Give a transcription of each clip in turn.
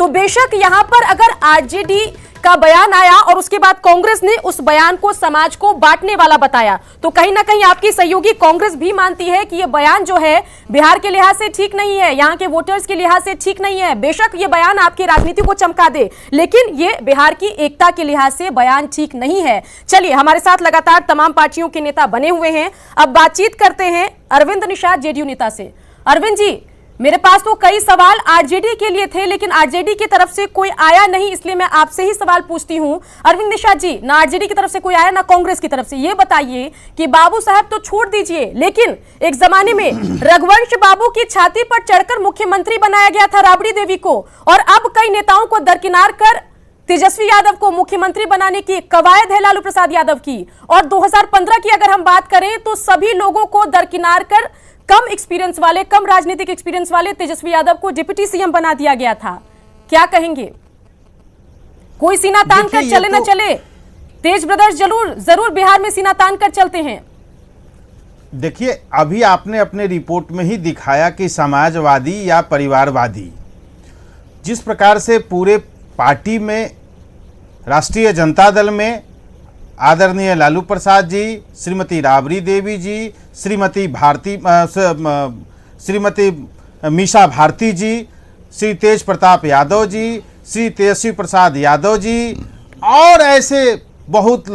तो बेशक यहां पर अगर आरजेडी का बयान आया और उसके बाद कांग्रेस ने उस बयान को समाज को बांटने वाला बताया, तो कहीं ना कहीं आपकी सहयोगी कांग्रेस भी मानती है कि यह बयान जो है बिहार के लिहाज से ठीक नहीं है, यहां के वोटर्स के लिहाज से ठीक नहीं है। बेशक ये बयान आपकी राजनीति को चमका दे, लेकिन ये बिहार की एकता के लिहाज से बयान ठीक नहीं है। चलिए, हमारे साथ लगातार तमाम पार्टियों के नेता बने हुए हैं। अब बातचीत करते हैं अरविंद निषाद जेडीयू नेता से। अरविंद जी, मेरे पास तो कई सवाल आरजेडी के लिए थे, लेकिन आरजेडी की तरफ से कोई आया नहीं, इसलिए मैं आपसे ही सवाल पूछती हूं। अरविंद निषाद जी, ना आरजेडी की तरफ से कोई आया ना कांग्रेस की तरफ से। ये बताइए कि बाबू साहब तो छोड़ दीजिए, लेकिन एक जमाने में रघुवंश बाबू की छाती पर चढ़कर मुख्यमंत्री बनाया गया था राबड़ी देवी को, और अब कई नेताओं को दरकिनार कर तेजस्वी यादव को मुख्यमंत्री बनाने की कवायद है लालू प्रसाद यादव की। और 2015 की अगर हम बात करें तो सभी लोगों को दरकिनार कर कम एक्सपीरियंस वाले, कम राजनीतिक एक्सपीरियंस वाले तेजस्वी यादव को डिप्टी सीएम बना दिया गया था। क्या कहेंगे? कोई सीना तान कर चले न चले, तेज ब्रदर्स जरूर बिहार में सीना तान कर चलते हैं। देखिए, अभी आपने अपने रिपोर्ट में ही दिखाया कि समाजवादी या परिवारवादी, जिस प्रकार से पूरे पार्टी में, राष्ट्रीय जनता दल में आदरणीय लालू प्रसाद जी, श्रीमती राबड़ी देवी जी, श्रीमती मीसा भारती जी, श्री तेज प्रताप यादव जी, श्री तेजस्वी प्रसाद यादव जी, और ऐसे बहुत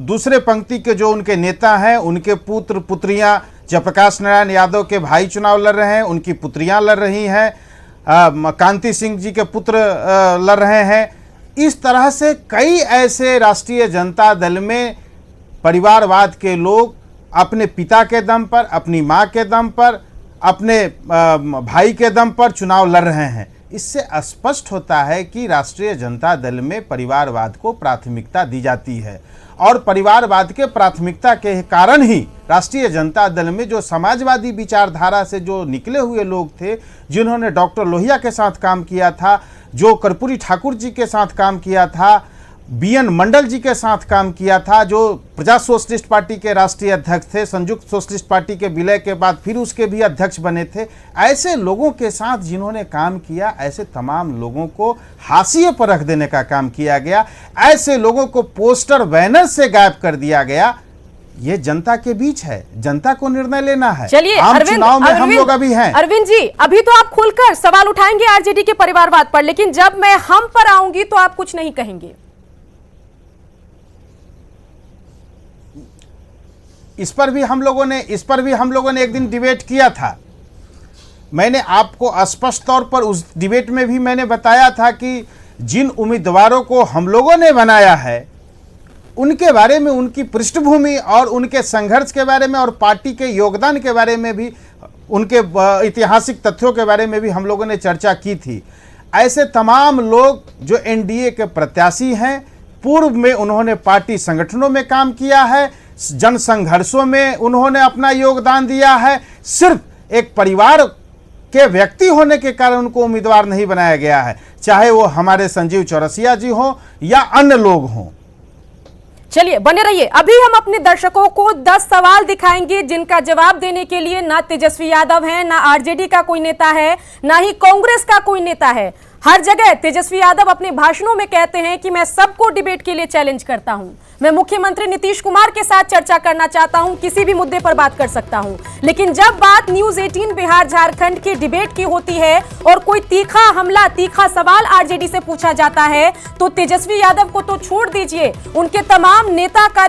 दूसरे पंक्ति के जो उनके नेता हैं, उनके पुत्र पुत्रियां, जयप्रकाश नारायण यादव के भाई चुनाव लड़ रहे हैं, उनकी पुत्रियां लड़ रही हैं, कांति सिंह जी के पुत्र लड़ रहे हैं। इस तरह से कई ऐसे राष्ट्रीय जनता दल में परिवारवाद के लोग अपने पिता के दम पर, अपनी मां के दम पर, अपने भाई के दम पर चुनाव लड़ रहे हैं। इससे स्पष्ट होता है कि राष्ट्रीय जनता दल में परिवारवाद को प्राथमिकता दी जाती है, और परिवारवाद के प्राथमिकता के कारण ही राष्ट्रीय जनता दल में जो समाजवादी विचारधारा से जो निकले हुए लोग थे, जिन्होंने डॉक्टर लोहिया के साथ काम किया था, जो कर्पूरी ठाकुर जी के साथ काम किया था, बीएन मंडल जी के साथ काम किया था, जो प्रजा सोशलिस्ट पार्टी के राष्ट्रीय अध्यक्ष थे, संयुक्त सोशलिस्ट पार्टी के विलय के बाद फिर उसके भी अध्यक्ष बने थे, ऐसे लोगों के साथ जिन्होंने काम किया, ऐसे तमाम लोगों को हाशिए पर रख देने का काम किया गया, ऐसे लोगों को पोस्टर बैनर से गायब कर दिया गया। ये जनता के बीच है, जनता को निर्णय लेना है। चलिए, आम चुनाव में हम लोग अभी हैं। अरविंद जी, अभी तो आप खुलकर सवाल उठाएंगे आरजेडी के परिवारवाद पर, लेकिन जब मैं हम पर आऊंगी तो आप कुछ नहीं कहेंगे। इस पर भी हम लोगों ने एक दिन डिबेट किया था। मैंने आपको स्पष्ट तौर पर उस डिबेट में भी मैंने बताया था कि जिन उम्मीदवारों को हम लोगों ने बनाया है, उनके बारे में, उनकी पृष्ठभूमि और उनके संघर्ष के बारे में और पार्टी के योगदान के बारे में भी, उनके ऐतिहासिक तथ्यों के बारे में भी हम लोगों ने चर्चा की थी। ऐसे तमाम लोग जो एनडीए के प्रत्याशी हैं, पूर्व में उन्होंने पार्टी संगठनों में काम किया है, जन संघर्षों में उन्होंने अपना योगदान दिया है। सिर्फ एक परिवार के व्यक्ति होने के कारण उनको उम्मीदवार नहीं बनाया गया है, चाहे वो हमारे संजीव चौरसिया जी हो या अन्य लोग हों। चलिए, बने रहिए। अभी हम अपने दर्शकों को 10 सवाल दिखाएंगे जिनका जवाब देने के लिए ना तेजस्वी यादव है, ना आरजेडी का कोई नेता है, ना ही कांग्रेस का कोई नेता है। हर जगह तेजस्वी यादव अपने भाषणों में कहते हैं कि मैं सबको डिबेट के लिए चैलेंज करता हूं, मैं मुख्यमंत्री नीतीश कुमार के साथ चर्चा करना चाहता हूं, किसी भी मुद्दे पर बात कर सकता हूं। लेकिन जब बात न्यूज 18 बिहार झारखंड की डिबेट की होती है और कोई तीखा हमला, तीखा सवाल आरजेडी से पूछा जाता है, तो तेजस्वी यादव को तो छोड़ दीजिए, उनके तमाम नेता कार्यकर्ता